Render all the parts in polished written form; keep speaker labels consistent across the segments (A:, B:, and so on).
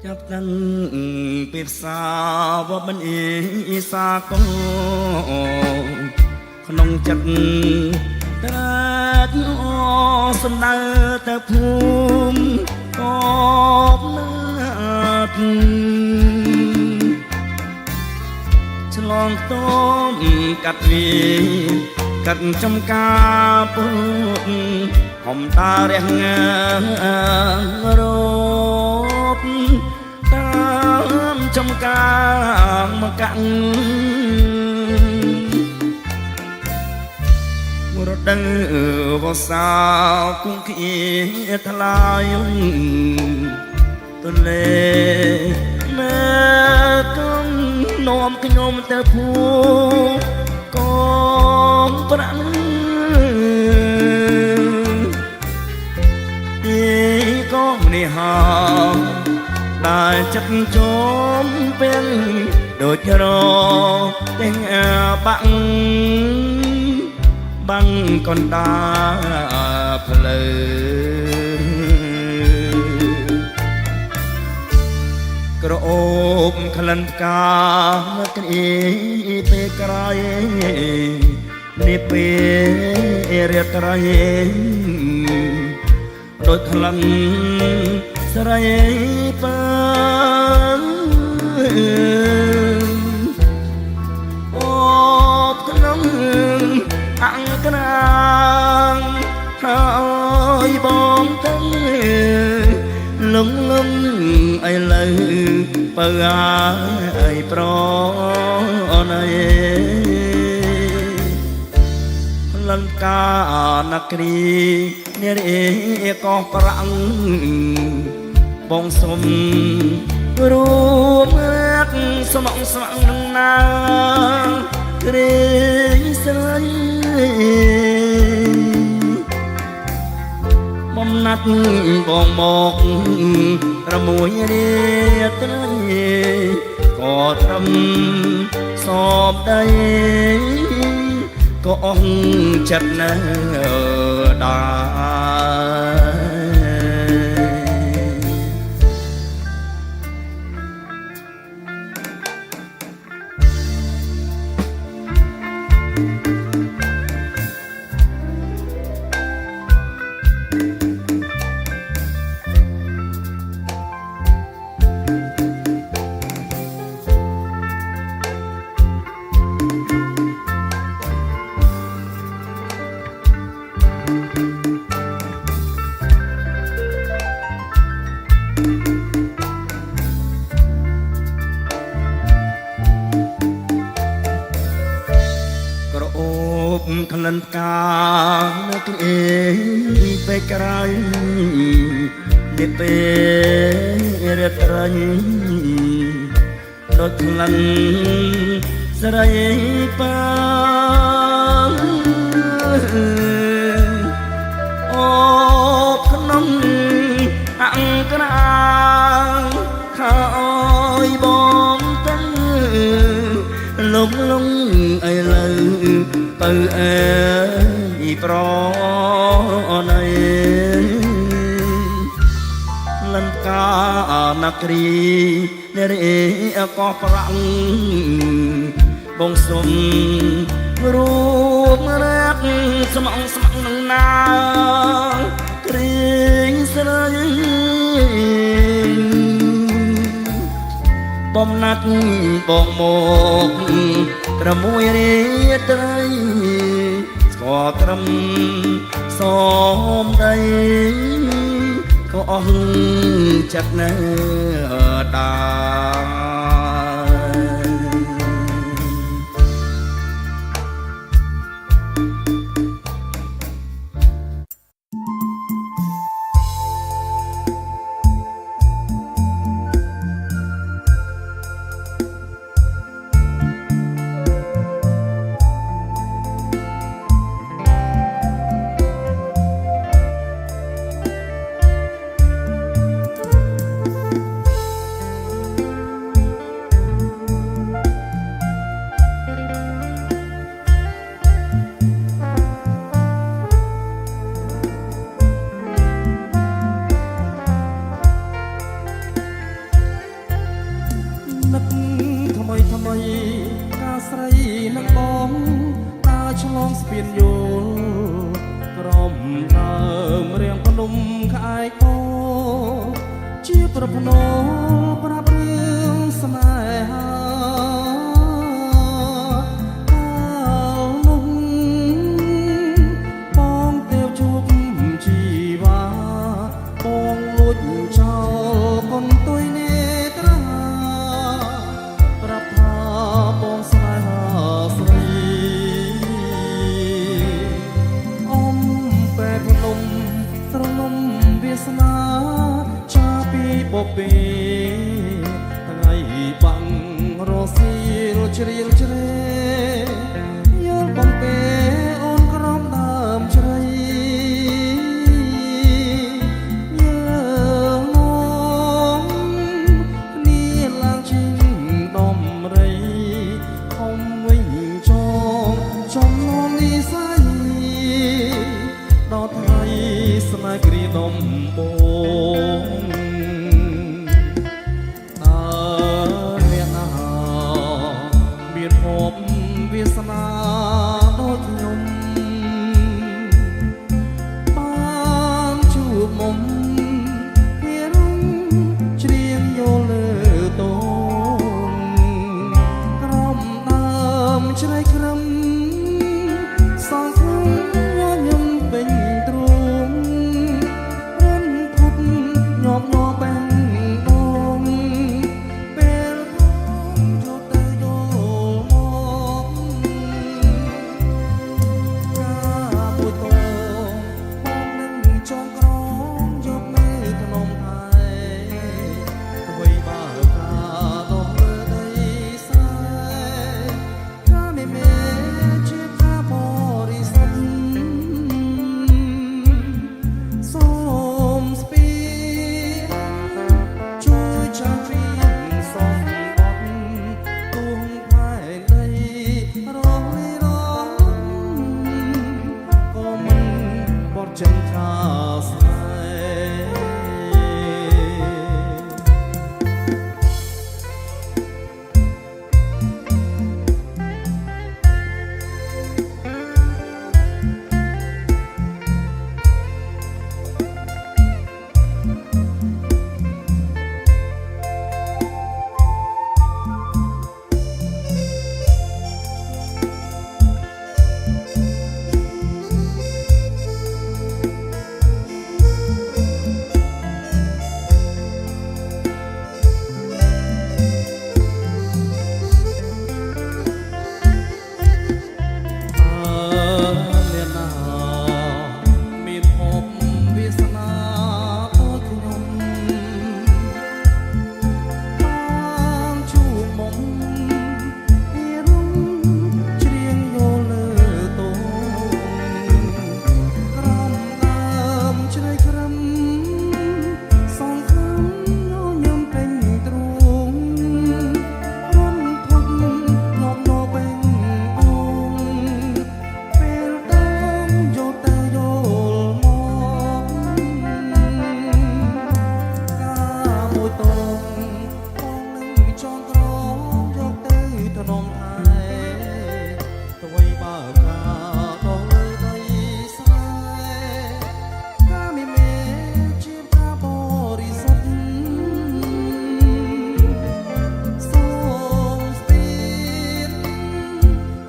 A: ចាប់តាំងពីផ្សារវមិនអ៊ីសាកោក្នុងចិត្តត្រាច់អូសំដៅតែភូមិកបណាត់ឆ្លងតមកាត់វាកាត់ចំការពុហំតារះងារត់តាមចំការមកកាំងរត់ដឹងវសាគង់គៀថ្លាយទលេមែកំនោមខ្ញុំទៅភូកងប្រាំងទីកងនេះហោដែលចិត្តជុំពេលដូចរទាំងបាក់បាំងកណ្ដាផ្លូវក្រអូបក្លិនផ្កាគ្រីពេលក្រោយនេះពេលរាត្រីដូចក្លិនស្រីពើអូបក្នុងអង្គរាងហើយបងទៅលងលំអីលើបើអីប្រណៃលង្កានគរីនារីក៏ប្រាំងបងសុំរួមរាក់ស្មងស្វាំងនឹងណាក្រែងស្រីបំណាត់បងមករមួយរាត្រីក៏ត្រឹមសពដីក៏អស់ចិត្តនៅដែរក្លិនផ្កានៅគ្រីពេលក្រោយនេះពេលរាត្រីដូចក្លិនស្រីពើអូក្នុងអង្គរាហើយបងទៅលងលងអីលើទៅអីប្រណៃលង្កានគរីនារីក៏ប្រាំងបងសុំរួមរាក់ស្មងស្មងនឹងណាក្រែងស្រីបំណាត់បងមកត្រមួយរាត្រីស្គាល់ត្រឹមសមដីក៏អស់ចិត្តនៅដែរ
B: ការស្រីនឹងបងដើរឆ្លងស្ពានយល់ក្រំដើមរៀងភ្នំក្អែកអូជាប្រភ្នោប្រាប់រឿងស្នេហាកាលនោះបងទៅជួបជីវ៉ាបងលួចចោលកូនទុយនេត្រាប្រាប់ថាបងស្នេហាស្រីអមបែបភ្នំត្រលំវាសនាចាពីបបេថ្ងៃបាំងរសៀលជ្រៀលជ្រេយល់បំពេអូនក្រំដើមជ្រៃយើងមកគ្នាឡើងជិញដំរីខំវិញចងចំណងនិស័យដល់ថ្ងៃស្នេហ៍គ្រាដំបូងមានភពវាសនាដូចខ្ញុំបានជួបមុំពីរុងច្រៀងយកលើតូនក្រំដើមជ្រៃក្រឹមសងខ្ញុំខ្ញុំពេញទ្រូងរិនផុតញាប់ញាប់បែងដងពេលផងយកទៅយកមកការមួយតបងនឹងចងក្រងយកមេថ្នមថែអ្វីបើការដល់លើដីស្រែការមេជាការបរិសុទ្ធសូមស្ពានជួយចាស់ព្រៀងសំបត្តិទួងផែនដីរងលីរងក៏មិនបត់ចិនខាស្នេអ្នកណាមានភពវាសនាដូចខ្ញុំបានជួបមុំពីរុងច្រៀងយកលើតូនក្រំដើមជ្រៃក្រឹមសងខ្ញុំខ្ញុំពេញទ្រូងរុនផុតញាប់ញាប់បែងអូនពេលដើមយកទៅយកមកការមួយតងបងនឹងចងក្រងយកទៅថ្នមថែអ្វីបើការដល់លើដីស្រែការមេជាការបរិសុទ្ធសូមស្ពាន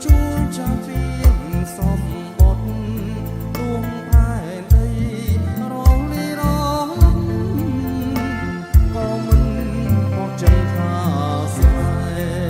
B: ជួយចាស់ព្រៀងសំបុត្រទួងផែនដីរងលីរងក៏មិនបត់ចិនខាស្នេ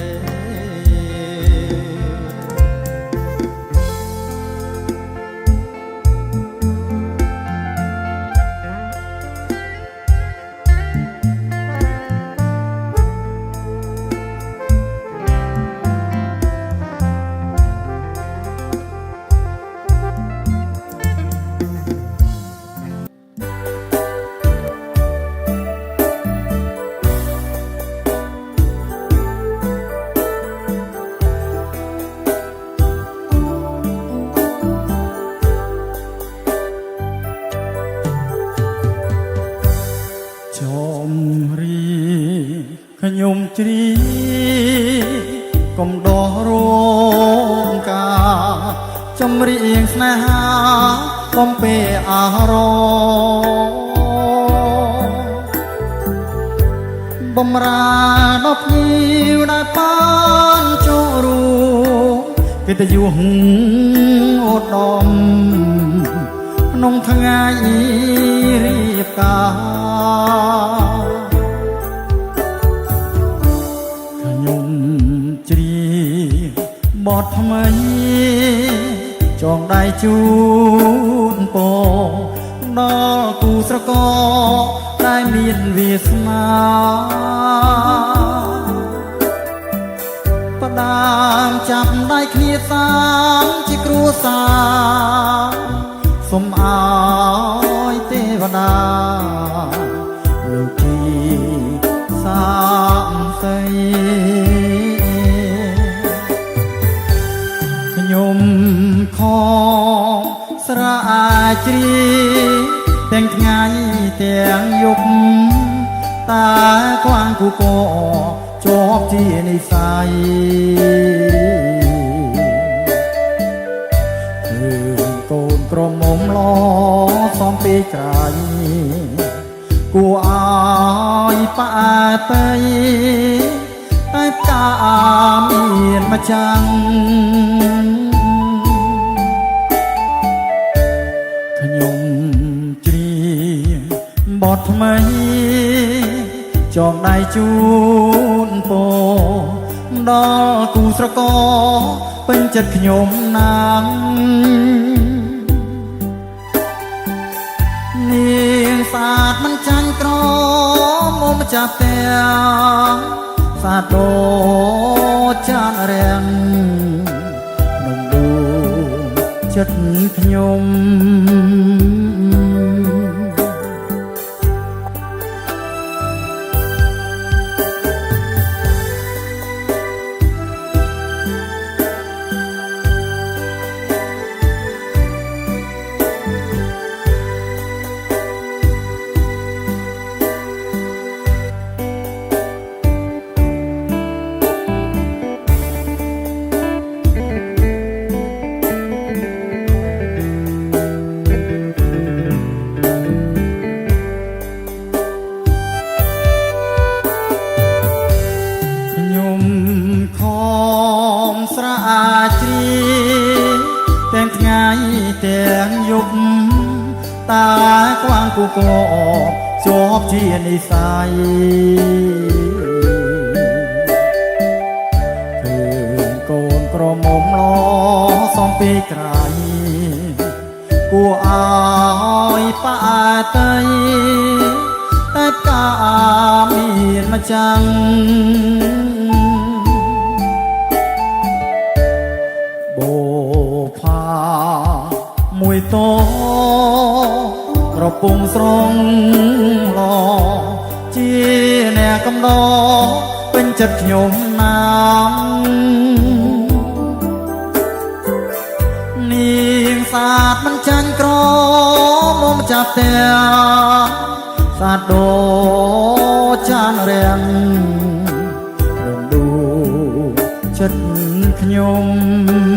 B: ខ្ញុំជ្រៀ កុំដោះរងការចម្រៀងស្នេហាបំពេអារម្មណ៍បំរាដល់ភ្ញៀវដែលបានចូលរួមកិត្តិយសឧត្តមក្នុងថ្ងៃរៀបការខ្ញុំជ្រាបបទថ្មីចងដៃជូនពរដល់គូស្រករដែលមានវាសនាផ្ដើមចាប់ដៃគ្នាសាងជាគ្រួសារសូមអើយទេវតាលោកជីសាមសីខ្ញុំខំស្រែជ្រីទាំងថ្ងៃទាំងយប់តែខ្វាងគូកជាប់ជានិស័យគឺកូនក្រមុំឡសំពីក្រៃគួរអើយប៉ែតីតែផ្កាមានម្ចាំងខ្ញុំជ្រាបបទថ្មីចងដៃជូនពរដល់គូស្រករពេញចិត្តខ្ញុំណាស់នាងសាទមិនចាញ់ក្រមុំចាប់ទាំងសាទដោចានរាំងក្នុងដួងចិត្តខ្ញុំ ទាំងថ្ងៃទាំងយប់តែខ្វាងគូកជាប់ជានិស័យគឺកូនក្រមុំឡសំពីក្រៃគួរអើយប៉ែតីតែផ្កាមានម្ចាំងមួយតក្រពុំស្រងឡជាអ្នកកំដរពេញចិត្តខ្ញុំណាស់នាងសាទមិនចាញ់ក្រមុំចាប់ទាំងសាទដោចានរាំងរំដួលចិត្តខ្ញុំ